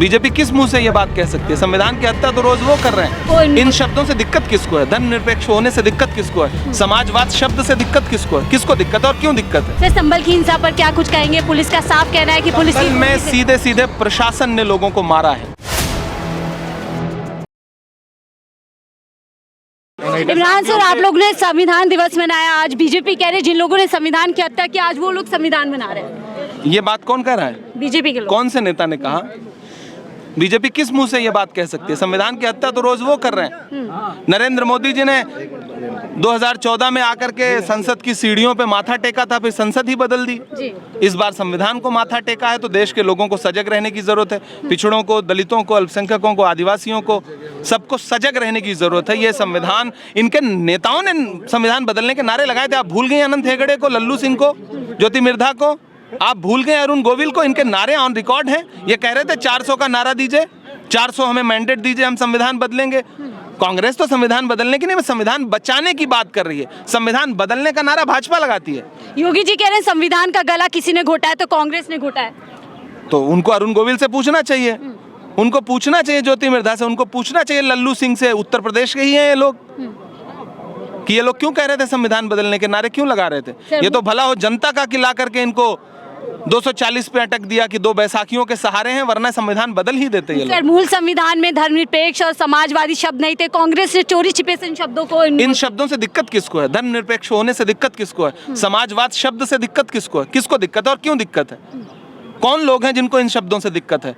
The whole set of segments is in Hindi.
बीजेपी किस मुंह से ये बात कह सकती है? संविधान की हत्या तो रोज वो कर रहे हैं। इन शब्दों से दिक्कत किसको है? धर्मनिरपेक्ष होने से दिक्कत किसको है? समाजवाद शब्द से दिक्कत किसको है? किसको दिक्कत है और क्यों दिक्कत है? सर, संभल की हिंसा पर क्या कुछ कहेंगे? पुलिस का साफ कहना है कि पुलिस में सीधे सीधे प्रशासन ने लोगों को मारा है। इमरान सर, आप लोग ने संविधान दिवस मनाया, आज बीजेपी कह रहे हैं जिन लोगों ने संविधान की हत्या की आज वो लोग संविधान बना रहे हैं। ये बात कौन कह रहा है? बीजेपी के लोग। कौन से नेता ने कहा? बीजेपी किस मुंह से ये बात कह सकती है? संविधान की हत्या तो रोज वो कर रहे हैं। नरेंद्र मोदी जी ने 2014 में आकर के संसद की सीढ़ियों पे माथा टेका था, फिर संसद ही बदल दी। इस बार संविधान को माथा टेका है, तो देश के लोगों को सजग रहने की जरूरत है। पिछड़ों को, दलितों को, अल्पसंख्यकों को, आदिवासियों को, सबको सजग रहने की जरूरत है। ये संविधान, इनके नेताओं ने संविधान बदलने के नारे लगाए थे। आप भूल गए अनंत हेगड़े को, लल्लू सिंह को, ज्योति मिर्धा को, आप भूल गए अरुण गोविल को। इनके नारे ऑन रिकॉर्ड हैं। ये कह रहे थे 400 का नारा दीजिए, 400 हमें मैंडेट दीजिए, हम संविधान बदलेंगे। कांग्रेस तो संविधान बदलने की नहीं, संविधान बचाने की बात कर रही है। संविधान बदलने का नारा भाजपा लगाती है। योगी जी कह रहे हैं संविधान का गला किसी ने घोटा है तो कांग्रेस ने घोटा है। तो उनको अरुण गोविल से पूछना चाहिए, उनको पूछना चाहिए ज्योति मिर्धा से, उनको पूछना चाहिए लल्लू सिंह से। उत्तर प्रदेश के ही हैं ये लोग, कि ये लोग क्यों कह रहे थे संविधान बदलने के नारे क्यों लगा रहे थे? ये तो भला हो जनता का कि ला करके इनको 240 पे अटक दिया कि 2 बैसाखियों के सहारे हैं, वरना संविधान बदल ही देते ये लोग। मूल संविधान में धर्मनिरपेक्ष और समाजवादी शब्द नहीं थे, कांग्रेस ने चोरी छिपे से इन शब्दों को इन शब्दों से दिक्कत किसको है? धर्मनिरपेक्ष होने से दिक्कत किसको है? समाजवाद शब्द से दिक्कत किसको है? किसको दिक्कत है और क्यों दिक्कत है? कौन लोग हैं जिनको इन शब्दों से दिक्कत है?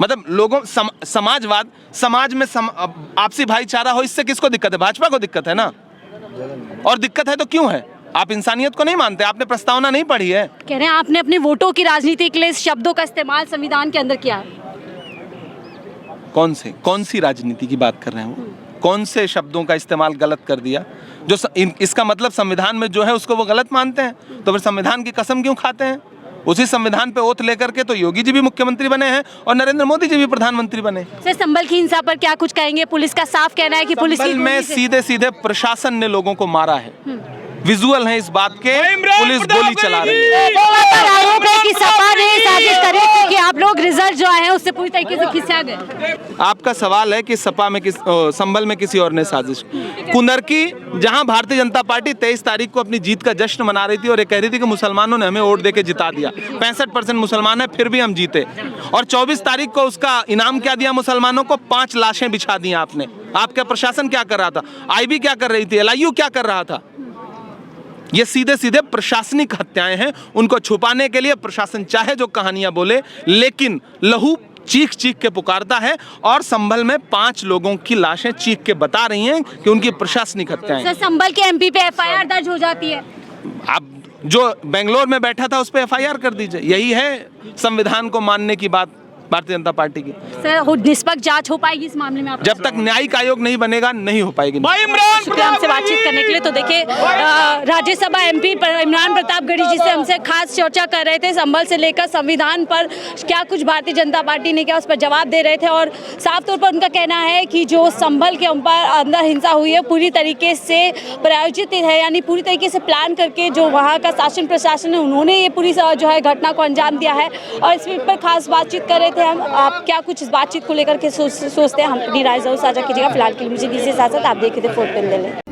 मतलब लोगों समाजवाद, समाज में आपसी भाईचारा हो, इससे किसको दिक्कत है? भाजपा को दिक्कत है ना। और दिक्कत है तो क्यों है? आप इंसानियत को नहीं मानते, आपने प्रस्तावना नहीं पढ़ी है। कह रहे हैं आपने अपने वोटों की राजनीति के लिए इस शब्दों का इस्तेमाल संविधान के अंदर किया है। कौन सी राजनीति की बात कर रहे हैं? कौन से शब्दों का इस्तेमाल गलत कर दिया? जो इसका मतलब संविधान में जो है उसको वो गलत मानते हैं, तो फिर संविधान की कसम क्यों खाते हैं? उसी संविधान पे ओथ लेकर के तो योगी जी भी मुख्यमंत्री बने हैं और नरेंद्र मोदी जी भी प्रधानमंत्री बने। सर, संभल की हिंसा पर क्या कुछ कहेंगे? पुलिस का साफ कहना है कि पुलिस में सीधे सीधे प्रशासन ने लोगों को मारा है। विजुअल है इस बात के, पुलिस गोली चला रही है। आरोप है कि सपा ने साजिश करी कि आप लोग रिजल्ट जो आए हैं उससे पूरी तरीके से खिंचा गए। आपका सवाल है कि सपा में संभल में किसी और ने साजिश। कुनरकी, जहां भारतीय जनता पार्टी 23 तारीख को अपनी जीत का जश्न मना रही थी और ये कह रही थी कि मुसलमानों ने हमें वोट देके जिता दिया, 65% मुसलमान है फिर भी हम जीते, और 24 तारीख को उसका इनाम क्या दिया मुसलमानों को? 5 लाशें बिछा दी आपने। आपका प्रशासन क्या कर रहा था? IB क्या कर रही थी? LIU क्या कर रहा था? ये सीधे सीधे प्रशासनिक हत्याएं हैं। उनको छुपाने के लिए प्रशासन चाहे जो कहानियां बोले, लेकिन लहू चीख चीख के पुकारता है, और संभल में 5 लोगों की लाशें चीख के बता रही हैं कि उनकी प्रशासनिक हत्याएं। सर, संभल के MP पे FIR दर्ज हो जाती है। आप जो बेंगलोर में बैठा था उस पर FIR कर दीजिए। यही है संविधान को मानने की बात भारतीय जनता पार्टी की। सर, निष्पक्ष जांच हो पाएगी इस मामले में? जब तक न्यायिक आयोग नहीं बनेगा नहीं हो पाएगी। शुक्रिया हमसे बातचीत करने के लिए। तो देखिए, राज्यसभा MP इमरान प्रतापगढ़ी जी से हमसे खास चर्चा कर रहे थे, संभल से लेकर संविधान पर क्या कुछ भारतीय जनता पार्टी ने किया उस पर जवाब दे रहे थे, और साफ तौर पर उनका कहना है कि जो संभल के अंदर हिंसा हुई है पूरी तरीके से प्रायोजित है, यानी पूरी तरीके से प्लान करके जो वहाँ का शासन प्रशासन है उन्होंने ये पूरी जो है घटना को अंजाम दिया है, और इस पर खास बातचीत कर रहे थे हम। आप क्या कुछ इस बातचीत को लेकर के सोचते हैं? हम अपनी राय जरूर साझा कीजिएगा। फिलहाल के लिए मुझे दीजिए इजाजत। आप देख रहे थे 4 पे ले लें।